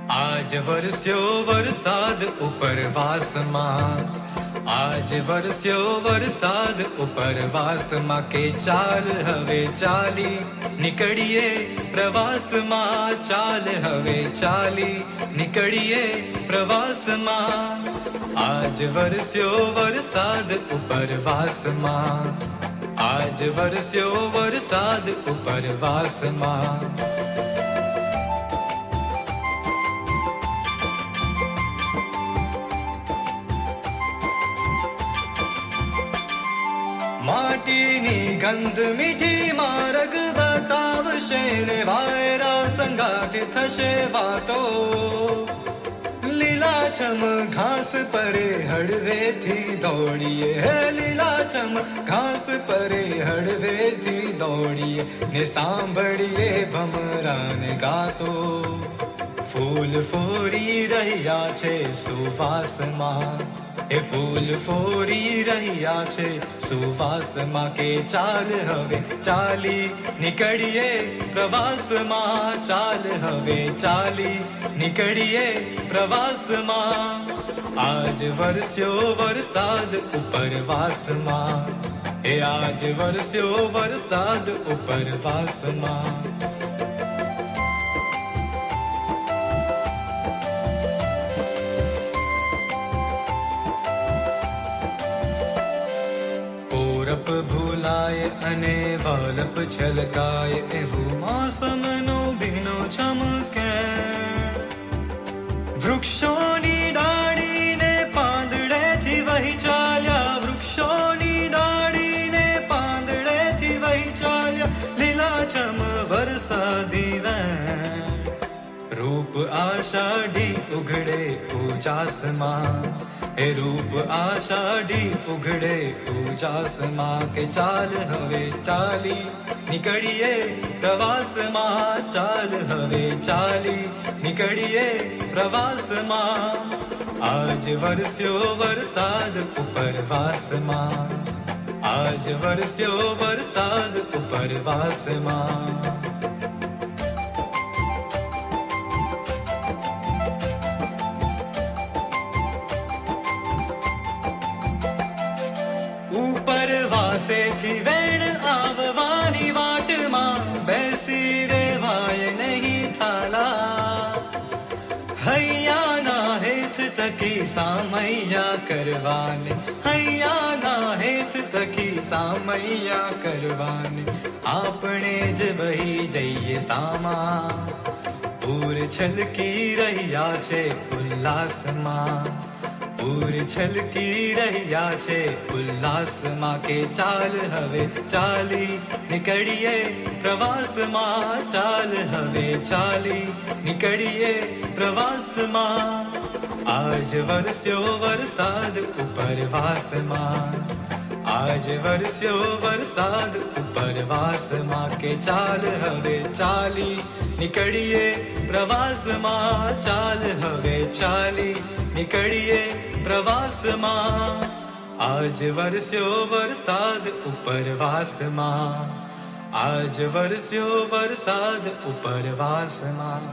આજ વરસ્યો વરસાદ ઉપરવાસમાં, આજ વરસ્યો વરસાદ ઉપરવાસમાં, કે ચાલ હવે ચાલી નીકળીએ પ્રવાસમાં, ચાલ હવે ચાલી નીકળીએ પ્રવાસમાં. આજ વરસ્યો વરસાદ ઉપરવાસમાં, આજ વરસ્યો વરસાદ ઉપરવાસમાં. માટીની ગંધ મીઠી માર્ગ બતાવશે ને વાયરા સંગાતે થશે વાતો. લીલાછમ ઘાસ પરે હળવેથી દોડીએ, હે લીલાછમ ઘાસ પરે હળવેથી દોડીએ ને સાંભળીએ ભમરાને ગાતો. ફૂલ ફોરી રહ્યા છે સુવાસમાં, એ ફૂલ ફોરી રહ્યા છે સુવાસમાં, કે ચાલ હવે ચાલી નીકળીએ પ્રવાસમાં, ચાલ હવે ચાલી નીકળીએ પ્રવાસમાં. આજ વરસ્યો વરસાદ ઉપરવાસમાં, એ આજ વરસ્યો વરસાદ ઉપરવાસમાં. પૂરપ ભૂલાય અને વલપ છલકાય, એવું મોસમનો ભીનો ચમકે. વૃક્ષોની ડાળીને પાંદડેથી વહી ચાલ્યા, વૃક્ષોની ડાળીને પાંદડેથી વહી ચાલ્યા, લીલાછમ વરસાદી વેણ. રૂપ આષાઢી ઉઘડે ઉજાસમાં, એ રૂપ આષાઢી ઉઘડે ઉજાસમાં, કે ચાલ હવે ચાલી નીકળીએ પ્રવાસમાં, ચાલ હવે ચાલી નીકળીએ પ્રવાસમાં. આજ વરસ્યો વરસાદ ઉપરવાસમાં, આજ વરસ્યો વરસાદ ઉપરવાસમાં. ઉપરવાસેથી વેણ આવવાની વાટમાં, બેસી રેવાય નહીં થાલા. હૈયાના હેત તકી સામૈયા કરવાને, હૈયાના હેત તકી સામૈયા કરવાને, આપણે જ વહી જઈએ સામા. પૂર છલકી રહ્યા છે ઉલ્લાસમાં, પૂર છલકી રહ્યા છે ઉલ્લાસમાં, કે ચાલ હવે ચાલી નીકળીએ પ્રવાસમાં, ચાલ હવે ચાલી નીકળીએ પ્રવાસમાં. આજ વરસ્યો વરસાદ ઉપરવાસમાં, આજ વરસ્યો વરસાદ ઉપરવાસમાં, કે ચાલ હવે ચાલી નીકળીએ પ્રવાસમાં, ચાલ હવે ચાલી નીકળીએ પ્રવાસમાં. આજ વરસ્યો વરસાદ ઉપરવાસમાં, આજ વરસ્યો વરસાદ ઉપરવાસમાં.